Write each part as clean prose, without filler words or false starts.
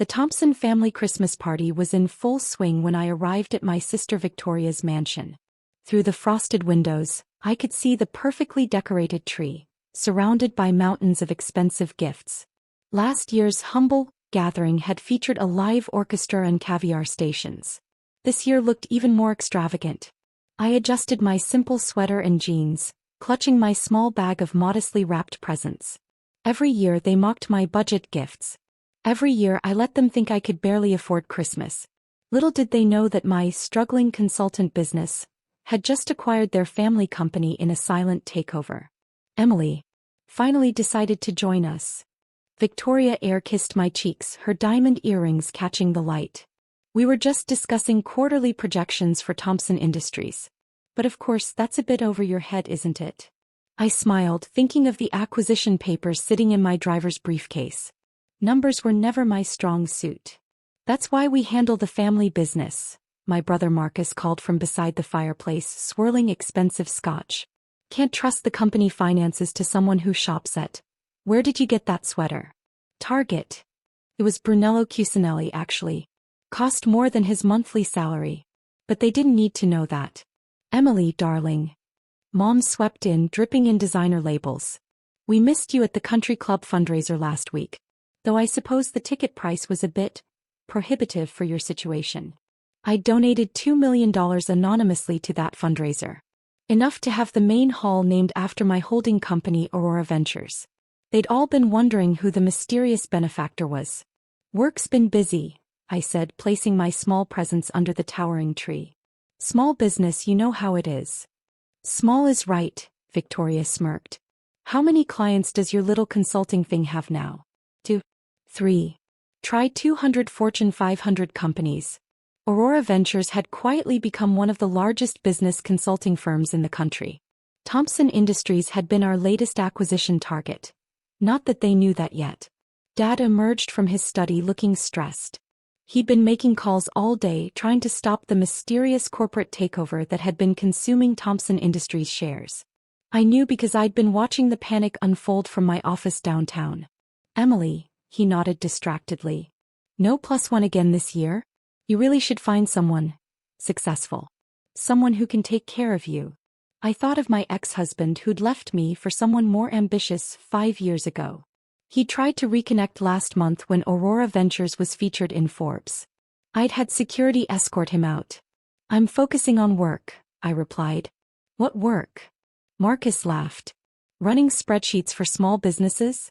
The Thompson family Christmas party was in full swing when I arrived at my sister Victoria's mansion. Through the frosted windows, I could see the perfectly decorated tree, surrounded by mountains of expensive gifts. Last year's humble gathering had featured a live orchestra and caviar stations. This year looked even more extravagant. I adjusted my simple sweater and jeans, clutching my small bag of modestly wrapped presents. Every year they mocked my budget gifts. Every year I let them think I could barely afford Christmas. Little did they know that my struggling consultant business had just acquired their family company in a silent takeover. Emily finally decided to join us. Victoria air-kissed my cheeks, her diamond earrings catching the light. We were just discussing quarterly projections for Thompson Industries. But of course that's a bit over your head, isn't it? I smiled, thinking of the acquisition papers sitting in my driver's briefcase. Numbers were never my strong suit. That's why we handle the family business, my brother Marcus called from beside the fireplace, swirling expensive scotch. Can't trust the company finances to someone who shops at. Where did you get that sweater? Target. It was Brunello Cucinelli, actually. Cost more than his monthly salary. But they didn't need to know that. Emily, darling. Mom swept in, dripping in designer labels. We missed you at the country club fundraiser last week. Though I suppose the ticket price was a bit prohibitive for your situation. I donated $2 million anonymously to that fundraiser. Enough to have the main hall named after my holding company, Aurora Ventures. They'd all been wondering who the mysterious benefactor was. Work's been busy, I said, placing my small presents under the towering tree. Small business, you know how it is. Small is right, Victoria smirked. How many clients does your little consulting thing have now? 2. 3. Try 200 Fortune 500 companies. Aurora Ventures had quietly become one of the largest business consulting firms in the country. Thompson Industries had been our latest acquisition target. Not that they knew that yet. Dad emerged from his study looking stressed. He'd been making calls all day trying to stop the mysterious corporate takeover that had been consuming Thompson Industries shares. I knew because I'd been watching the panic unfold from my office downtown. Emily, he nodded distractedly. No +1 again this year? You really should find someone successful. Someone who can take care of you. I thought of my ex-husband who'd left me for someone more ambitious 5 years ago. He tried to reconnect last month when Aurora Ventures was featured in Forbes. I'd had security escort him out. I'm focusing on work, I replied. What work? Marcus laughed. Running spreadsheets for small businesses?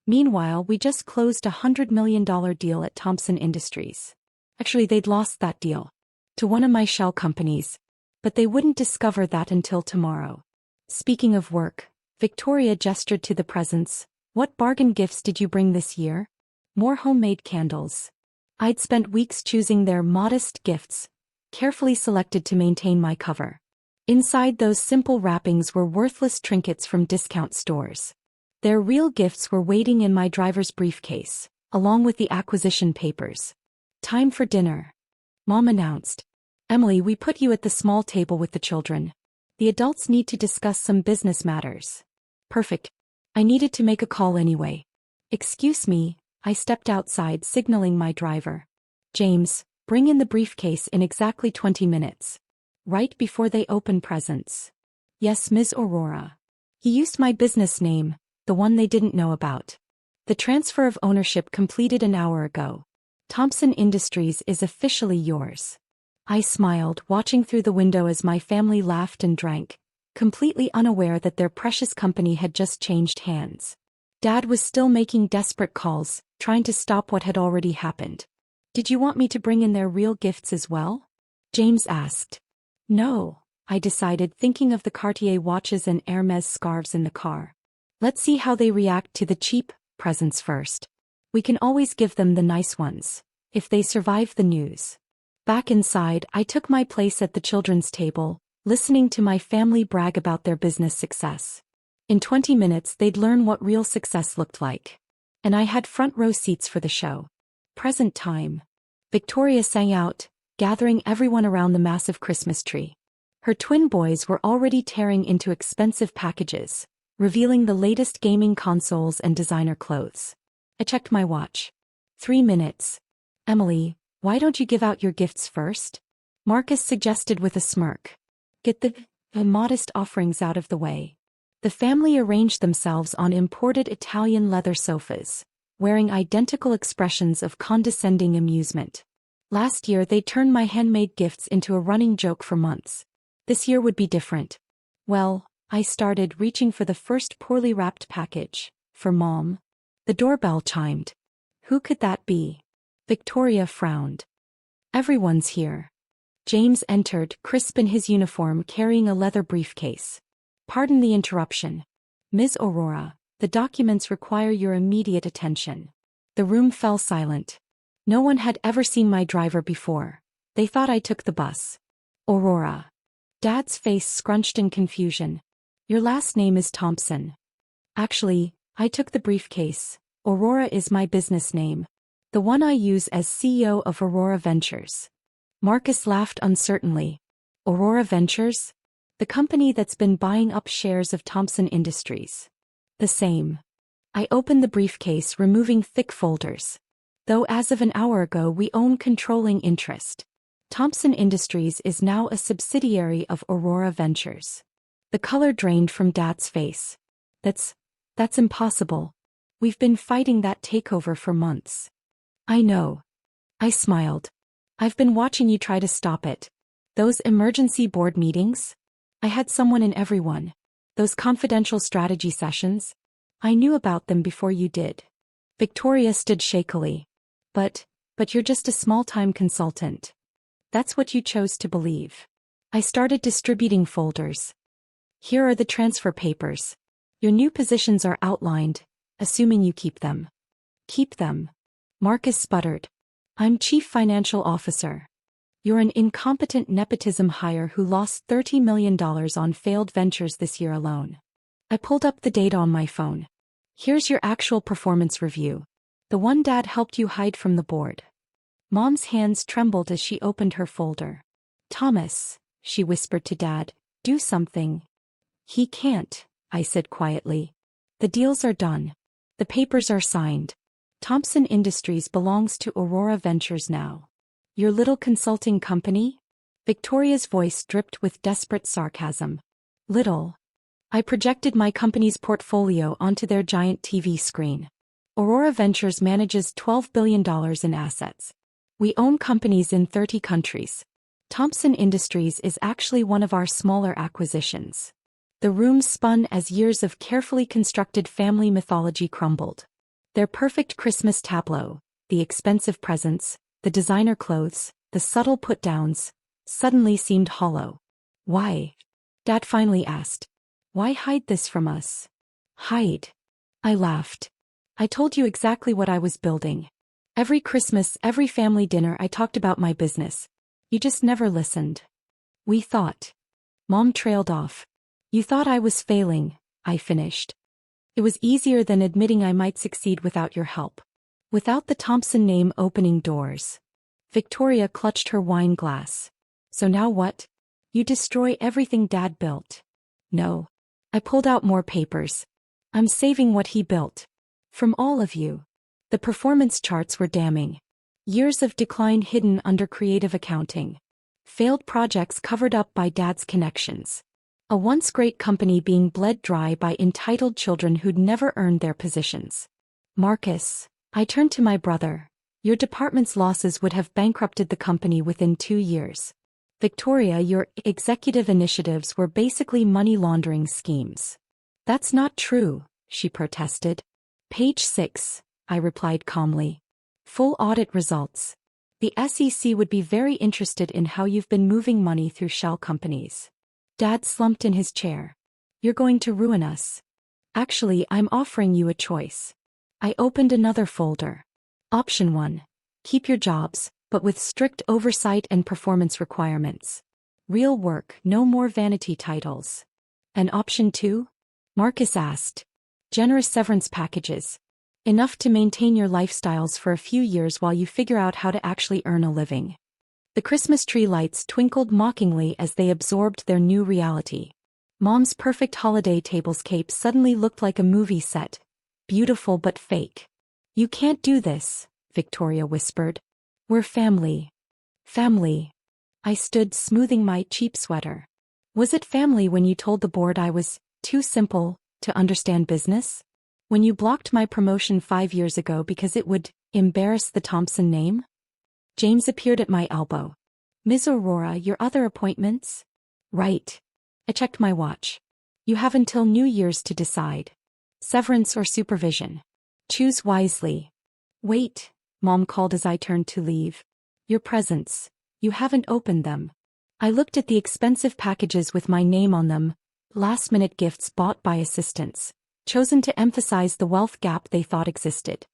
Meanwhile, we just closed a $100 million deal at Thompson Industries. Actually, they'd lost that deal to one of my shell companies, but they wouldn't discover that until tomorrow. Speaking of work, Victoria gestured to the presents. What bargain gifts did you bring this year? More homemade candles. I'd spent weeks choosing their modest gifts, carefully selected to maintain my cover. Inside those simple wrappings were worthless trinkets from discount stores. Their real gifts were waiting in my driver's briefcase, along with the acquisition papers. Time for dinner, Mom announced. Emily, we put you at the small table with the children. The adults need to discuss some business matters. Perfect. I needed to make a call anyway. Excuse me, I stepped outside, signaling my driver. James, bring in the briefcase in exactly 20 minutes. Right before they open presents. Yes, Ms. Aurora. He used my business name, the one they didn't know about. The transfer of ownership completed an hour ago. Thompson Industries is officially yours. I smiled, watching through the window as my family laughed and drank, completely unaware that their precious company had just changed hands. Dad was still making desperate calls, trying to stop what had already happened. Did you want me to bring in their real gifts as well? James asked. No, I decided, thinking of the Cartier watches and Hermes scarves in the car. Let's see how they react to the cheap presents first. We can always give them the nice ones, if they survive the news. Back inside, I took my place at the children's table, listening to my family brag about their business success. In 20 minutes they'd learn what real success looked like. And I had front row seats for the show. Present time. Victoria sang out, gathering everyone around the massive Christmas tree. Her twin boys were already tearing into expensive packages, revealing the latest gaming consoles and designer clothes. I checked my watch. 3 minutes. Emily, why don't you give out your gifts first? Marcus suggested with a smirk. Get the modest offerings out of the way. The family arranged themselves on imported Italian leather sofas, wearing identical expressions of condescending amusement. Last year they turned my handmade gifts into a running joke for months. This year would be different. Well, I started reaching for the first poorly wrapped package. For Mom. The doorbell chimed. Who could that be? Victoria frowned. Everyone's here. James entered, crisp in his uniform, carrying a leather briefcase. Pardon the interruption. Ms. Aurora, the documents require your immediate attention. The room fell silent. No one had ever seen my driver before. They thought I took the bus. Aurora. Dad's face scrunched in confusion. Your last name is Thompson. Actually, I took the briefcase. Aurora is my business name. The one I use as CEO of Aurora Ventures. Marcus laughed uncertainly. Aurora Ventures? The company that's been buying up shares of Thompson Industries. The same. I opened the briefcase, removing thick folders. Though as of an hour ago we own controlling interest. Thompson Industries is now a subsidiary of Aurora Ventures. The color drained from Dad's face. That's impossible. We've been fighting that takeover for months. I know. I smiled. I've been watching you try to stop it. Those emergency board meetings? I had someone in every one. Those confidential strategy sessions? I knew about them before you did. Victoria stood shakily. But you're just a small-time consultant. That's what you chose to believe. I started distributing folders. Here are the transfer papers. Your new positions are outlined, assuming you keep them. Keep them. Marcus sputtered. I'm Chief Financial Officer. You're an incompetent nepotism hire who lost $30 million on failed ventures this year alone. I pulled up the data on my phone. Here's your actual performance review. The one Dad helped you hide from the board. Mom's hands trembled as she opened her folder. Thomas, she whispered to Dad, do something. He can't, I said quietly. The deals are done. The papers are signed. Thompson Industries belongs to Aurora Ventures now. Your little consulting company? Victoria's voice dripped with desperate sarcasm. Little. I projected my company's portfolio onto their giant TV screen. Aurora Ventures manages $12 billion in assets. We own companies in 30 countries. Thompson Industries is actually one of our smaller acquisitions. The room spun as years of carefully constructed family mythology crumbled. Their perfect Christmas tableau, the expensive presents, the designer clothes, the subtle put-downs, suddenly seemed hollow. Why? Dad finally asked. Why hide this from us? Hide. I laughed. I told you exactly what I was building. Every Christmas, every family dinner I talked about my business. You just never listened. We thought. Mom trailed off. You thought I was failing, I finished. It was easier than admitting I might succeed without your help. Without the Thompson name opening doors. Victoria clutched her wine glass. So now what? You destroy everything Dad built. No. I pulled out more papers. I'm saving what he built. From all of you. The performance charts were damning. Years of decline hidden under creative accounting. Failed projects covered up by Dad's connections. A once great company being bled dry by entitled children who'd never earned their positions. Marcus, I turned to my brother. Your department's losses would have bankrupted the company within 2 years. Victoria, your executive initiatives were basically money laundering schemes. That's not true, she protested. Page 6, I replied calmly. Full audit results. The SEC would be very interested in how you've been moving money through shell companies. Dad slumped in his chair. You're going to ruin us. Actually, I'm offering you a choice. I opened another folder. Option 1. Keep your jobs, but with strict oversight and performance requirements. Real work, no more vanity titles. And option 2? Marcus asked. Generous severance packages. Enough to maintain your lifestyles for a few years while you figure out how to actually earn a living. The Christmas tree lights twinkled mockingly as they absorbed their new reality. Mom's perfect holiday tablescape suddenly looked like a movie set. Beautiful but fake. You can't do this, Victoria whispered. We're family. Family. I stood smoothing my cheap sweater. Was it family when you told the board I was too simple to understand business? When you blocked my promotion 5 years ago because it would embarrass the Thompson name? James appeared at my elbow. Ms. Aurora, your other appointments? Right. I checked my watch. You have until New Year's to decide. Severance or supervision. Choose wisely. Wait, Mom called as I turned to leave. Your presents. You haven't opened them. I looked at the expensive packages with my name on them, last-minute gifts bought by assistants, chosen to emphasize the wealth gap they thought existed.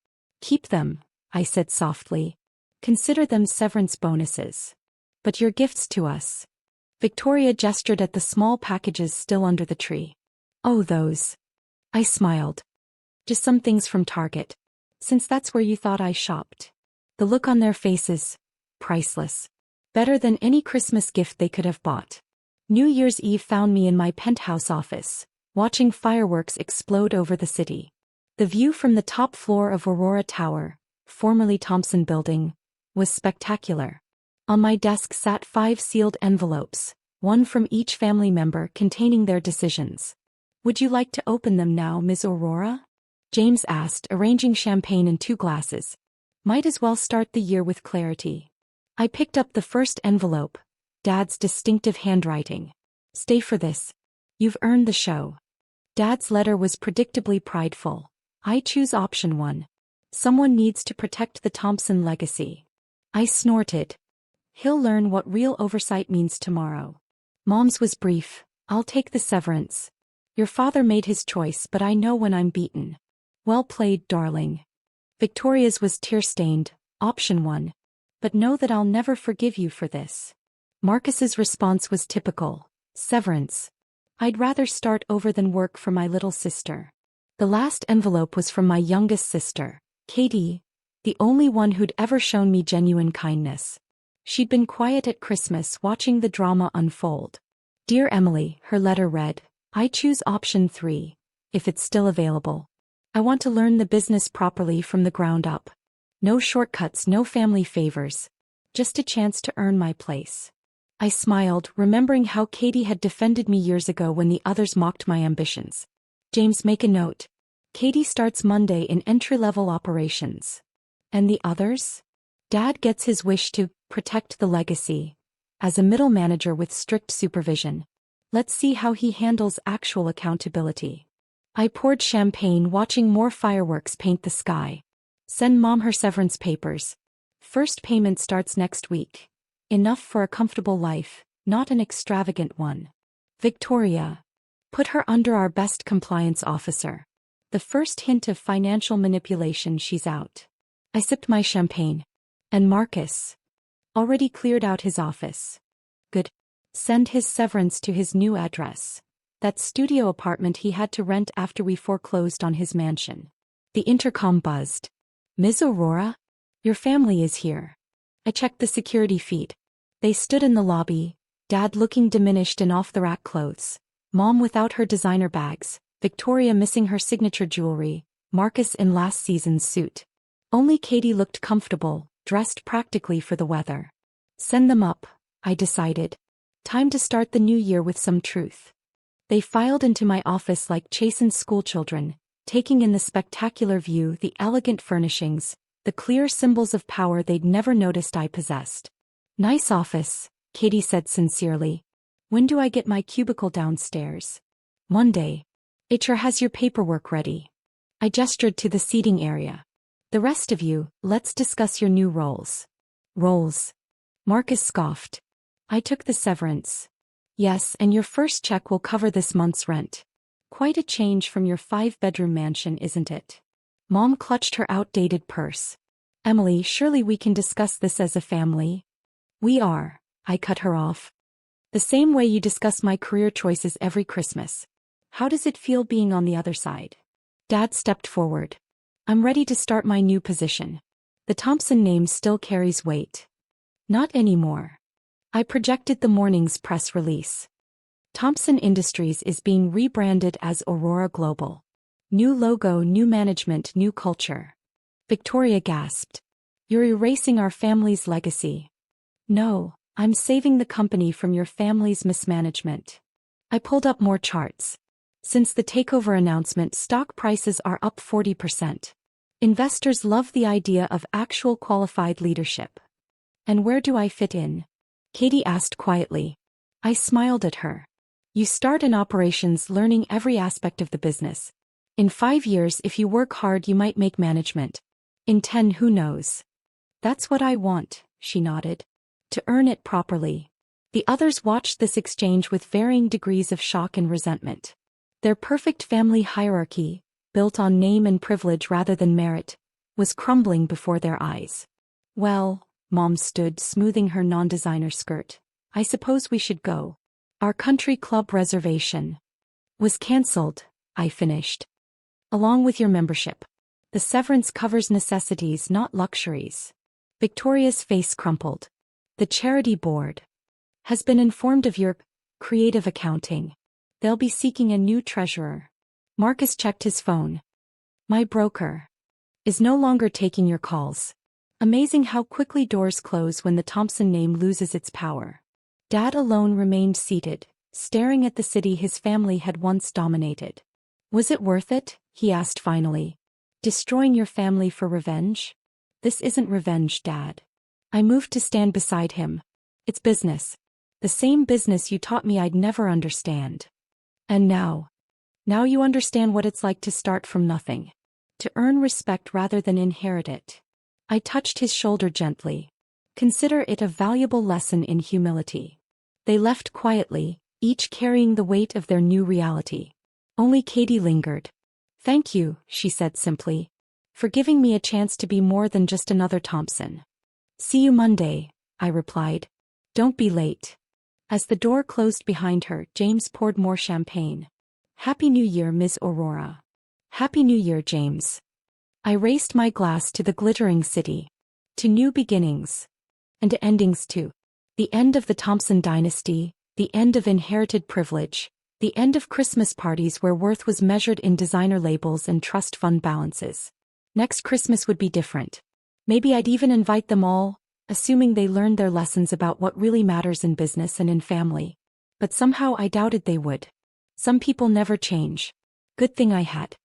Keep them, I said softly. Consider them severance bonuses. But your gifts to us. Victoria gestured at the small packages still under the tree. Oh, those. I smiled. Just some things from Target. Since that's where you thought I shopped. The look on their faces. Priceless. Better than any Christmas gift they could have bought. New Year's Eve found me in my penthouse office, watching fireworks explode over the city. The view from the top floor of Aurora Tower, formerly Thompson Building, was spectacular. On my desk sat 5 sealed envelopes, one from each family member containing their decisions. Would you like to open them now, Ms. Aurora? James asked, arranging champagne in 2 glasses. Might as well start the year with clarity. I picked up the first envelope. Dad's distinctive handwriting. Stay for this. You've earned the show. Dad's letter was predictably prideful. I choose option 1. Someone needs to protect the Thompson legacy. I snorted. He'll learn what real oversight means tomorrow. Mom's was brief. I'll take the severance. Your father made his choice, but I know when I'm beaten. Well played, darling. Victoria's was tear-stained. Option 1. But know that I'll never forgive you for this. Marcus's response was typical. Severance. I'd rather start over than work for my little sister. The last envelope was from my youngest sister, Katie, the only one who'd ever shown me genuine kindness. She'd been quiet at Christmas watching the drama unfold. Dear Emily, her letter read, I choose option 3, if it's still available. I want to learn the business properly from the ground up. No shortcuts, no family favors. Just a chance to earn my place. I smiled, remembering how Katie had defended me years ago when the others mocked my ambitions. James, make a note. Katie starts Monday in entry-level operations. And the others? Dad gets his wish to protect the legacy. As a middle manager with strict supervision. Let's see how he handles actual accountability. I poured champagne, watching more fireworks paint the sky. Send Mom her severance papers. First payment starts next week. Enough for a comfortable life, not an extravagant one. Victoria. Put her under our best compliance officer. The first hint of financial manipulation, she's out. I sipped my champagne. And Marcus. Already cleared out his office. Good. Send his severance to his new address. That studio apartment he had to rent after we foreclosed on his mansion. The intercom buzzed. Ms. Aurora? Your family is here. I checked the security feed. They stood in the lobby, Dad looking diminished in off-the-rack clothes, Mom without her designer bags, Victoria missing her signature jewelry, Marcus in last season's suit. Only Katie looked comfortable, dressed practically for the weather. Send them up, I decided. Time to start the new year with some truth. They filed into my office like chastened schoolchildren, taking in the spectacular view, the elegant furnishings, the clear symbols of power they'd never noticed I possessed. Nice office, Katie said sincerely. When do I get my cubicle downstairs? Monday. HR has your paperwork ready. I gestured to the seating area. The rest of you, let's discuss your new roles. Roles. Marcus scoffed. I took the severance. Yes, and your first check will cover this month's rent. Quite a change from your 5-bedroom mansion, isn't it? Mom clutched her outdated purse. Emily, surely we can discuss this as a family. We are, I cut her off. The same way you discuss my career choices every Christmas. How does it feel being on the other side? Dad stepped forward. I'm ready to start my new position. The Thompson name still carries weight. Not anymore. I projected the morning's press release. Thompson Industries is being rebranded as Aurora Global. New logo, new management, new culture. Victoria gasped. You're erasing our family's legacy. No, I'm saving the company from your family's mismanagement. I pulled up more charts. Since the takeover announcement, stock prices are up 40%. Investors love the idea of actual qualified leadership. And where do I fit in? Katie asked quietly. I smiled at her. You start in operations, learning every aspect of the business. In 5 years, if you work hard, you might make management. In 10, who knows? That's what I want, she nodded. To earn it properly. The others watched this exchange with varying degrees of shock and resentment. Their perfect family hierarchy, built on name and privilege rather than merit, was crumbling before their eyes. Well, Mom stood, smoothing her non-designer skirt. I suppose we should go. Our country club reservation was cancelled, I finished. Along with your membership. The severance covers necessities, not luxuries. Victoria's face crumpled. The charity board has been informed of your creative accounting. They'll be seeking a new treasurer. Marcus checked his phone. My broker is no longer taking your calls. Amazing how quickly doors close when the Thompson name loses its power. Dad alone remained seated, staring at the city his family had once dominated. Was it worth it? He asked finally. Destroying your family for revenge? This isn't revenge, Dad. I moved to stand beside him. It's business. The same business you taught me I'd never understand. And now you understand what it's like to start from nothing. To earn respect rather than inherit it. I touched his shoulder gently. Consider it a valuable lesson in humility. They left quietly, each carrying the weight of their new reality. Only Katie lingered. Thank you, she said simply, for giving me a chance to be more than just another Thompson. See you Monday, I replied. Don't be late. As the door closed behind her, James poured more champagne. Happy New Year, Miss Aurora. Happy New Year, James. I raised my glass to the glittering city. To new beginnings. And to endings too. The end of the Thompson dynasty, the end of inherited privilege, the end of Christmas parties where worth was measured in designer labels and trust fund balances. Next Christmas would be different. Maybe I'd even invite them all, assuming they learned their lessons about what really matters in business and in family. But somehow I doubted they would. Some people never change. Good thing I had